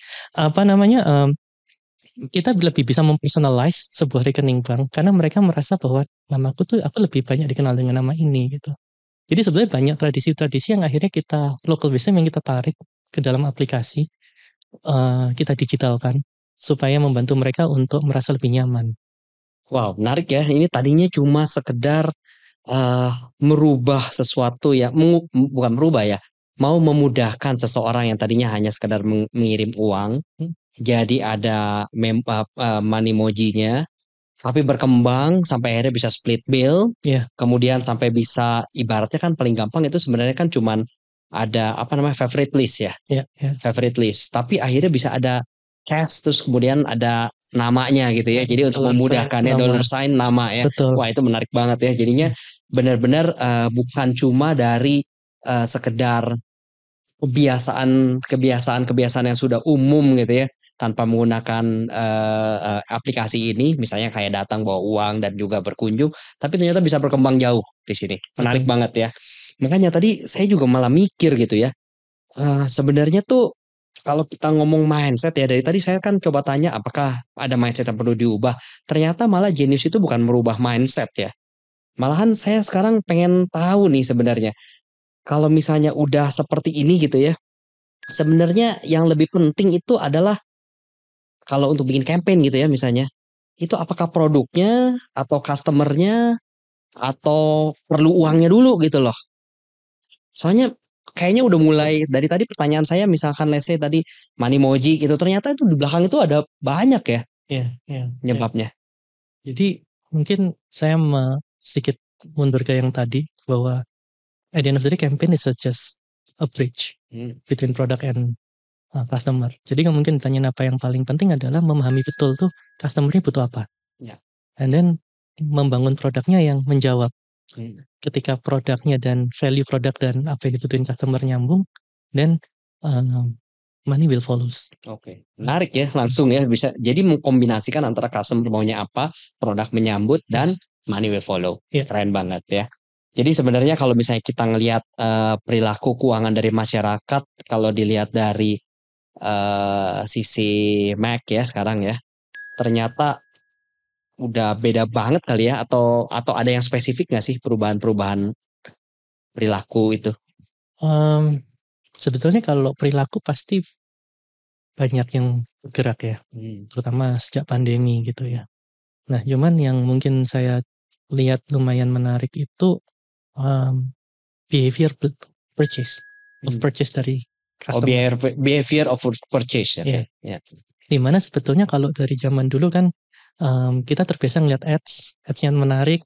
kita lebih bisa mempersonalize sebuah rekening bank karena mereka merasa bahwa namaku tuh aku lebih banyak dikenal dengan nama ini gitu. Jadi sebenarnya banyak tradisi-tradisi yang akhirnya kita local wisdom yang kita tarik ke dalam aplikasi, kita digitalkan supaya membantu mereka untuk merasa lebih nyaman.
Wow, menarik ya. Ini tadinya cuma sekedar merubah sesuatu ya, bukan merubah ya, mau memudahkan seseorang yang tadinya hanya sekedar mengirim uang. Jadi ada Moneymoji-nya, tapi berkembang sampai akhirnya bisa split bill, kemudian sampai bisa ibaratnya kan paling gampang itu sebenarnya kan cuman ada favorite list ya, favorite list. Tapi akhirnya bisa ada cash terus kemudian ada namanya gitu ya. Jadi untuk memudahkannya $sign nama ya.
Betul.
Wah itu menarik banget ya. Jadinya benar-benar bukan cuma dari sekedar kebiasaan yang sudah umum gitu ya, tanpa menggunakan aplikasi ini, misalnya kayak datang bawa uang dan juga berkunjung, tapi ternyata bisa berkembang jauh di sini. Menarik banget ya. Makanya tadi saya juga malah mikir gitu ya, sebenarnya tuh kalau kita ngomong mindset ya, dari tadi saya kan coba tanya apakah ada mindset yang perlu diubah. Ternyata malah Genius itu bukan merubah mindset ya. Malahan saya sekarang pengen tahu nih sebenarnya, kalau misalnya udah seperti ini gitu ya, sebenarnya yang lebih penting itu adalah kalau untuk bikin campaign gitu ya misalnya, itu apakah produknya atau customer-nya atau perlu uangnya dulu gitu loh. Soalnya kayaknya udah mulai dari tadi pertanyaan saya misalkan let's say tadi Moneymoji gitu, ternyata itu di belakang itu ada banyak ya. Penyebabnya.
Jadi mungkin saya sedikit mundur ke yang tadi bahwa at the end of the day campaign is just a bridge between product and customer. Jadi mungkin ditanya apa yang paling penting adalah memahami betul tuh customer-nya butuh apa. And then membangun produknya yang menjawab. Ketika produknya dan value produk dan apa yang dibutuhin customer nyambung, then money will follows.
Oke, menarik ya, langsung ya bisa. Jadi mengkombinasikan antara customer maunya apa, produk menyambut dan money will follow. Keren banget ya. Jadi sebenarnya kalau misalnya kita ngelihat perilaku keuangan dari masyarakat, kalau dilihat dari sisi Mac ya sekarang ya, ternyata udah beda banget kali ya, atau ada yang spesifik nggak sih perubahan-perubahan perilaku itu?
Sebetulnya kalau perilaku pasti banyak yang bergerak ya, terutama sejak pandemi gitu ya. Nah, cuman yang mungkin saya lihat lumayan menarik itu behavior purchase dari customer.
Behavior of purchase. Okay.
Dimana sebetulnya kalau dari zaman dulu kan kita terbiasa ngeliat ads-nya menarik,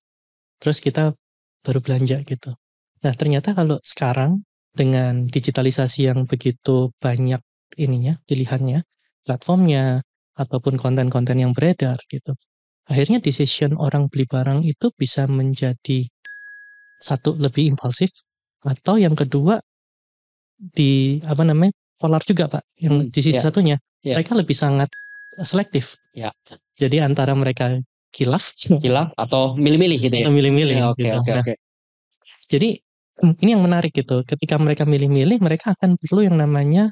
terus kita baru belanja gitu. Nah, ternyata kalau sekarang dengan digitalisasi yang begitu banyak pilihannya, platformnya, ataupun konten-konten yang beredar gitu. Akhirnya decision orang beli barang itu bisa menjadi satu lebih impulsif, atau yang kedua polar juga Pak. Yang di sisi satunya mereka lebih sangat selektif. Jadi antara mereka kilaf
atau milih-milih gitu ya.
Milih-milih gitu. Jadi ini yang menarik gitu. Ketika mereka milih-milih, mereka akan perlu yang namanya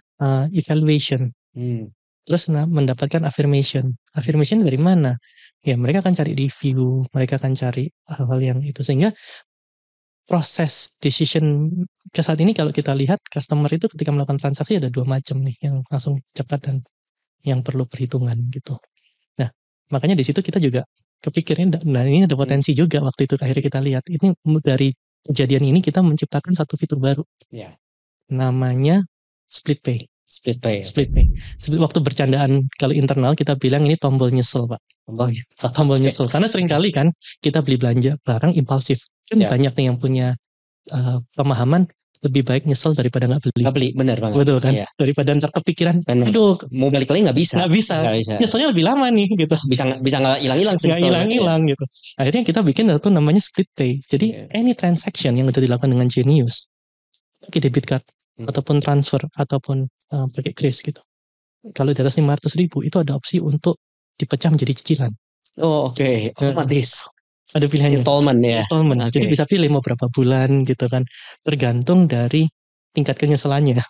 evaluation. Terus mendapatkan affirmation. Affirmation dari mana? Ya mereka akan cari review, mereka akan cari hal-hal yang itu. Sehingga proses decision ke saat ini kalau kita lihat customer itu ketika melakukan transaksi ada dua macam nih, yang langsung cepat dan yang perlu perhitungan gitu. Nah, makanya di situ kita juga kepikirin, nah ini ada potensi juga waktu itu akhirnya kita lihat. Ini dari kejadian ini kita menciptakan satu fitur baru. Namanya split pay. Waktu bercandaan kalau internal kita bilang ini tombol nyesel Pak. Tombol nyesel. Karena seringkali kan kita beli belanja barang impulsif. Kan banyak nih yang punya pemahaman lebih baik nyesel daripada nggak beli.
Nggak beli, bener banget.
Betul kan?
Iya.
Daripada ntar kepikiran,
Bener.
aduh
Mau balik lagi nggak bisa.
nggak bisa. Nyeselnya lebih lama nih gitu.
Bisa nggak hilang-hilang sih.
Nggak hilang-hilang gitu. Akhirnya kita bikin satu namanya split pay. Jadi any transaction yang udah dilakukan dengan Genius, pakai debit card ataupun transfer ataupun pakai kris gitu. Kalau di atas 500.000 itu ada opsi untuk dipecah menjadi cicilan.
Oh oke, otomatis.
Ada pilihannya.
Installment ya.
Installment. Jadi bisa pilih mau berapa bulan gitu kan. Tergantung dari tingkat kenyeselannya.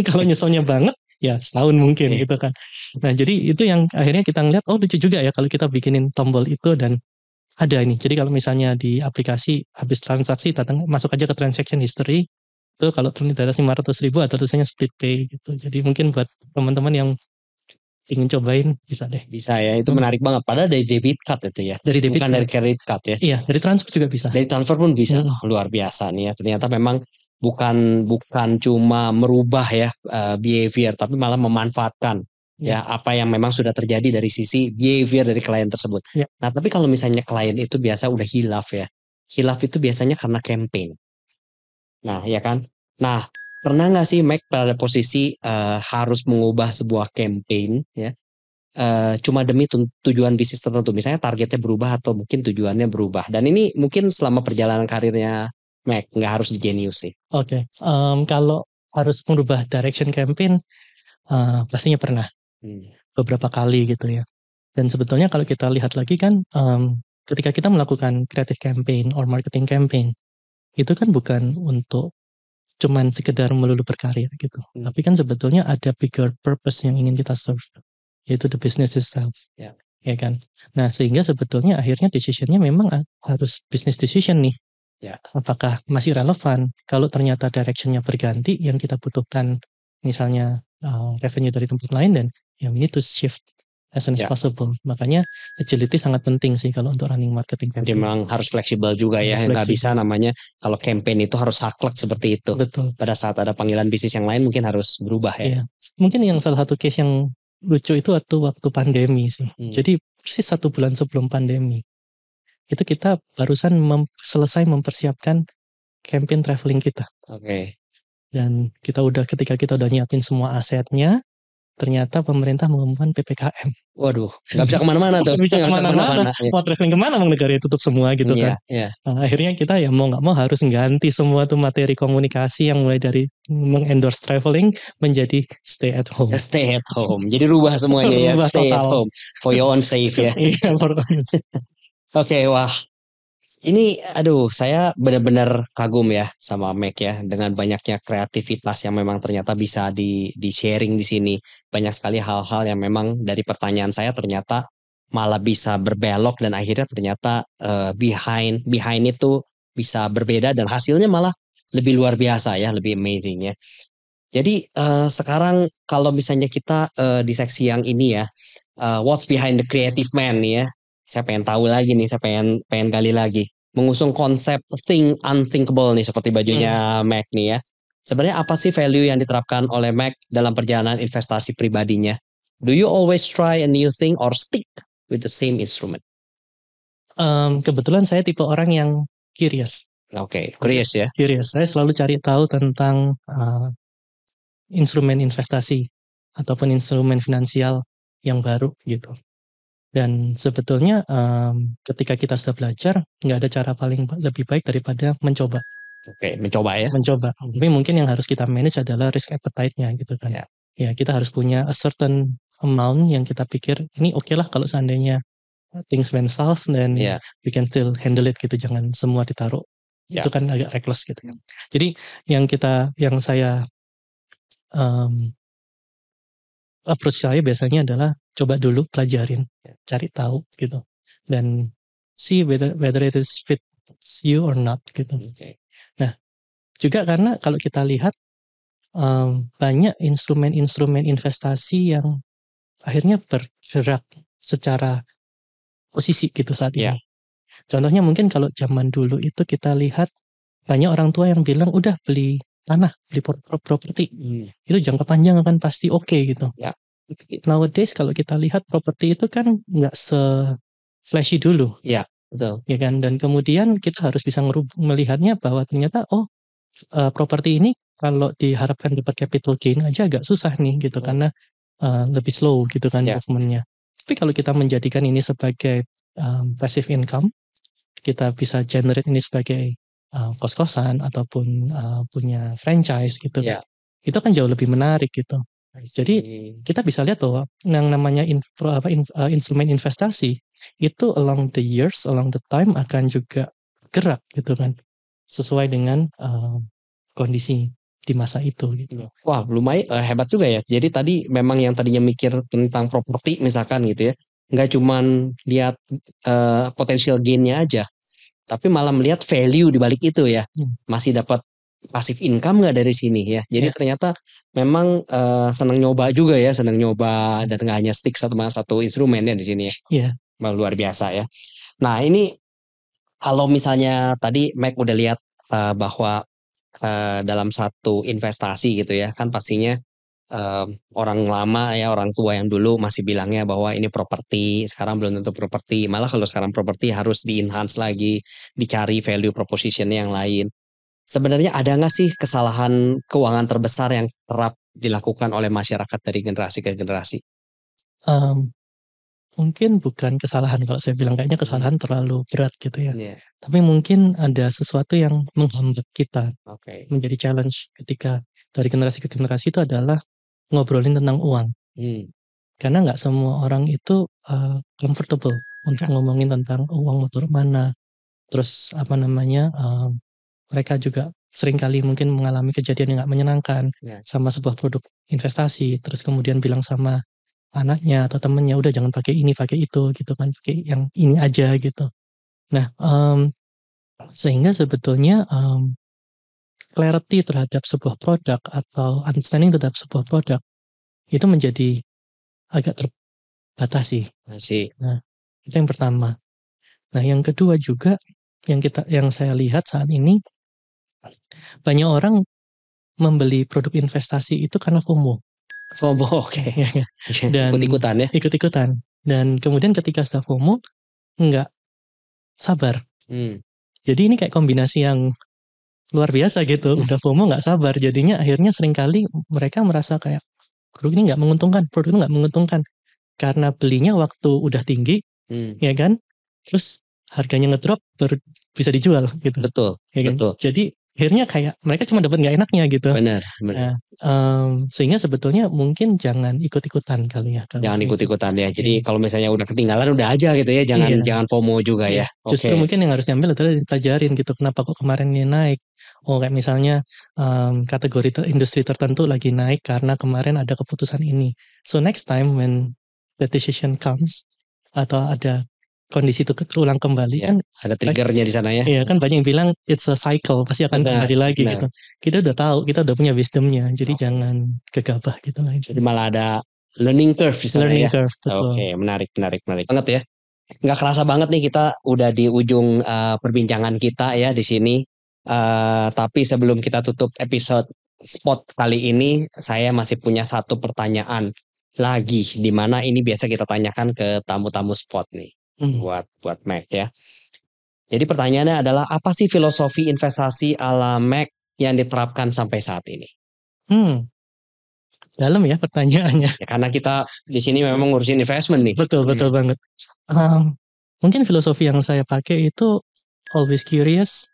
Kalau nyeselnya banget ya setahun mungkin gitu kan. Nah jadi itu yang akhirnya kita ngeliat, oh lucu juga ya kalau kita bikinin tombol itu dan ada ini. Jadi kalau misalnya di aplikasi habis transaksi datang masuk aja ke transaction history, itu kalau di atas 500.000 ada tulisannya split pay gitu. Jadi mungkin buat teman-teman yang ingin cobain bisa deh.
Bisa ya, itu menarik banget. Padahal dari debit card itu ya.
Dari debit
bukan dari credit card ya.
Iya, dari transfer juga bisa.
Dari transfer pun bisa. Luar biasa nih ya. Ternyata memang bukan cuma merubah ya behavior, tapi malah memanfaatkan ya apa yang memang sudah terjadi dari sisi behavior dari klien tersebut. Nah, tapi kalau misalnya klien itu biasa udah hilaf ya. Hilaf itu biasanya karena campaign. Nah, ya kan? Nah, pernah nggak sih Mac pada posisi harus mengubah sebuah campaign ya? Cuma demi tujuan bisnis tertentu, misalnya targetnya berubah atau mungkin tujuannya berubah. Dan ini mungkin selama perjalanan karirnya Mac, nggak harus di Genius sih.
Oke, kalau harus merubah direction campaign, pastinya pernah beberapa kali gitu ya. Dan sebetulnya kalau kita lihat lagi kan, ketika kita melakukan creative campaign or marketing campaign, itu kan bukan untuk cuman sekedar melulu berkarir gitu. Tapi kan sebetulnya ada bigger purpose yang ingin kita serve, yaitu the business itself. Ya kan. Nah sehingga sebetulnya akhirnya decisionnya memang harus business decision nih. Apakah masih relevan? Kalau ternyata directionnya berganti, yang kita butuhkan misalnya revenue dari tempat lain, dan we need to shift as soon as possible. Makanya agility sangat penting sih kalau untuk running marketing campaign.
Jadi memang harus fleksibel juga ya, nggak bisa namanya kalau campaign itu harus saklek seperti itu.
Betul.
Pada saat ada panggilan bisnis yang lain mungkin harus berubah ya.
Mungkin yang salah satu case yang lucu itu waktu pandemi sih. Jadi persis 1 bulan sebelum pandemi, itu kita barusan selesai mempersiapkan campaign traveling kita. Dan ketika kita udah nyiapin semua asetnya, ternyata pemerintah mengumumkan PPKM.
Waduh, nggak bisa kemana-mana tuh.
Nggak bisa kemana-mana. Mau traveling kemana, mau negaranya tutup semua gitu kan. Nah, akhirnya kita ya mau nggak mau harus ganti semua tuh materi komunikasi yang mulai dari mengendorse traveling menjadi stay at home.
Stay at home. Jadi rubah semuanya ya. Stay at home for your own safe ya. Oke, wah. Ini saya benar-benar kagum ya sama Mac ya, dengan banyaknya kreativitas yang memang ternyata bisa di sharing di sini. Banyak sekali hal-hal yang memang dari pertanyaan saya ternyata malah bisa berbelok, dan akhirnya ternyata behind itu bisa berbeda dan hasilnya malah lebih luar biasa ya, lebih amazing ya. Jadi sekarang kalau misalnya kita di seksi yang ini ya, what's behind the creative man nih ya. Saya pengen tahu lagi nih, saya pengen gali lagi. Mengusung konsep think unthinkable nih seperti bajunya Mac nih ya. Sebenarnya apa sih value yang diterapkan oleh Mac dalam perjalanan investasi pribadinya? Do you always try a new thing or stick with the same instrument?
Kebetulan saya tipe orang yang curious.
Curious ya.
Curious. Saya selalu cari tahu tentang instrumen investasi ataupun instrumen finansial yang baru gitu. Dan sebetulnya ketika kita sudah belajar, nggak ada cara lebih baik daripada mencoba.
Mencoba ya.
Mencoba. Tapi mungkin yang harus kita manage adalah risk appetite-nya gitu kan. Ya kita harus punya a certain amount yang kita pikir ini oke lah kalau seandainya things went south, then we can still handle it gitu. Jangan semua ditaruh. Itu kan agak reckless gitu kan. Jadi yang saya approach saya biasanya adalah coba dulu, pelajarin, cari tahu gitu, dan see whether it is fits you or not gitu. Nah, juga karena kalau kita lihat banyak instrumen-instrumen investasi yang akhirnya bergerak secara posisi gitu saat ini. Contohnya mungkin kalau zaman dulu itu kita lihat banyak orang tua yang bilang udah beli tanah, beli properti, itu jangka panjang akan pasti oke gitu. Nowadays kalau kita lihat properti itu kan nggak se-flashy dulu.
Betul.
Ya kan, dan kemudian kita harus bisa melihatnya bahwa ternyata properti ini kalau diharapkan dapat capital gain aja agak susah nih gitu karena lebih slow gitu kan movement-nya. Tapi kalau kita menjadikan ini sebagai passive income, kita bisa generate ini sebagai kos-kosan ataupun punya franchise gitu kan. Itu kan jauh lebih menarik gitu. Jadi kita bisa lihat bahwa yang namanya instrumen investasi itu along the years, along the time akan juga gerak gitu kan, sesuai dengan kondisi di masa itu gitu.
Wah, lumayan hebat juga ya. Jadi tadi memang yang tadinya mikir tentang properti misalkan gitu ya, nggak cuman lihat potential gain-nya aja, tapi malah melihat value di balik itu ya. Masih dapat passive income nggak dari sini ya. Jadi ternyata memang senang nyoba juga ya, senang nyoba dan nggak hanya stick satu instrumen ya di sini ya.
Iya.
Luar biasa ya. Nah ini kalau misalnya tadi Mac udah lihat bahwa dalam satu investasi gitu ya, kan pastinya orang lama ya, orang tua yang dulu masih bilangnya bahwa ini properti, sekarang belum tentu properti. Malah kalau sekarang properti harus di-enhance lagi, dicari value proposition yang lain. Sebenarnya ada nggak sih kesalahan keuangan terbesar yang kerap dilakukan oleh masyarakat dari generasi ke generasi?
Mungkin bukan kesalahan kalau saya bilang, kayaknya kesalahan terlalu berat gitu ya. Tapi mungkin ada sesuatu yang menghambat kita menjadi challenge ketika dari generasi ke generasi itu adalah ngobrolin tentang uang. Karena nggak semua orang itu comfortable untuk ngomongin tentang uang mau taruh mana. Terus mereka juga seringkali mungkin mengalami kejadian yang nggak menyenangkan sama sebuah produk investasi. Terus kemudian bilang sama anaknya atau temennya, udah jangan pakai ini, pakai itu gitu kan, pakai yang ini aja gitu. Nah, sehingga sebetulnya clarity terhadap sebuah produk atau understanding terhadap sebuah produk itu menjadi agak terbatasi. Nah, itu yang pertama. Nah, yang kedua juga yang saya lihat saat ini banyak orang membeli produk investasi itu karena FOMO. Dan
ikut-ikutan ya.
Ikut-ikutan. Dan kemudian ketika sudah FOMO nggak sabar. Jadi ini kayak kombinasi yang luar biasa gitu. Udah FOMO nggak sabar. Jadinya akhirnya seringkali mereka merasa kayak produk ini nggak menguntungkan. Karena belinya waktu udah tinggi, ya kan? Terus harganya ngedrop baru bisa dijual gitu.
Betul.
Ya kan? Betul. Jadi akhirnya kayak mereka cuma dapat nggak enaknya gitu.
Benar.
Nah, sehingga sebetulnya mungkin jangan ikut-ikutan kali ya.
Jangan ikut-ikutan ya. Jadi kalau misalnya udah ketinggalan udah aja gitu ya. Jangan FOMO juga ya.
Justru mungkin yang harus diambil adalah dipelajarin gitu. Kenapa kok kemarin ini naik? Oh kayak misalnya kategori industri tertentu lagi naik karena kemarin ada keputusan ini. So next time when the decision comes atau ada kondisi itu terulang kembali kan
ada triggernya di sana ya.
Iya kan banyak yang bilang it's a cycle, pasti akan kembali lagi gitu. Kita udah tahu, kita udah punya wisdomnya, jadi jangan gegabah gitu lah.
Jadi malah ada learning curve di sana ya.
Oke,
menarik banget ya. Nggak kerasa banget nih kita udah di ujung perbincangan kita ya di sini. Tapi sebelum kita tutup episode spot kali ini, saya masih punya satu pertanyaan lagi, di mana ini biasa kita tanyakan ke tamu-tamu spot nih, buat Mac ya. Jadi pertanyaannya adalah apa sih filosofi investasi ala Mac yang diterapkan sampai saat ini?
Dalam ya pertanyaannya.
Ya, karena kita di sini memang ngurusin investment nih.
Betul banget. Mungkin filosofi yang saya pakai itu always curious,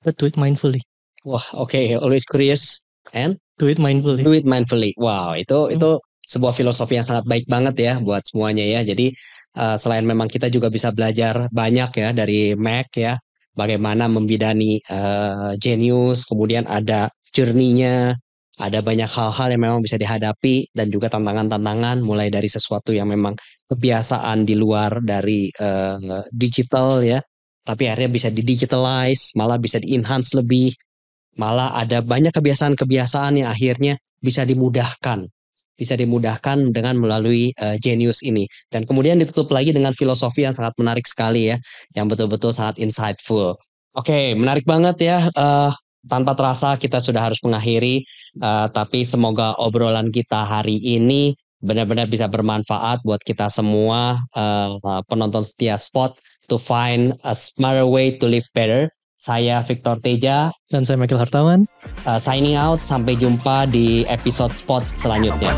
but do it mindfully.
Wah, oke. Always curious and
do it mindfully.
Do it mindfully. Wow, itu sebuah filosofi yang sangat baik banget ya buat semuanya ya. Jadi selain memang kita juga bisa belajar banyak ya dari Mac ya, bagaimana membidani Genius, kemudian ada journey-nya, ada banyak hal-hal yang memang bisa dihadapi dan juga tantangan-tantangan mulai dari sesuatu yang memang kebiasaan di luar dari digital ya, tapi akhirnya bisa di-digitalize, malah bisa di-enhance lebih. Malah ada banyak kebiasaan-kebiasaan yang akhirnya bisa dimudahkan dengan melalui Genius ini. Dan kemudian ditutup lagi dengan filosofi yang sangat menarik sekali ya, yang betul-betul sangat insightful. Oke, menarik banget ya. Tanpa terasa kita sudah harus mengakhiri, tapi semoga obrolan kita hari ini benar-benar bisa bermanfaat buat kita semua penonton setia Spot to find a smarter way to live better. Saya Victor Teja.
Dan saya Michael Hartawan.
Signing out, sampai jumpa di episode Spot selanjutnya.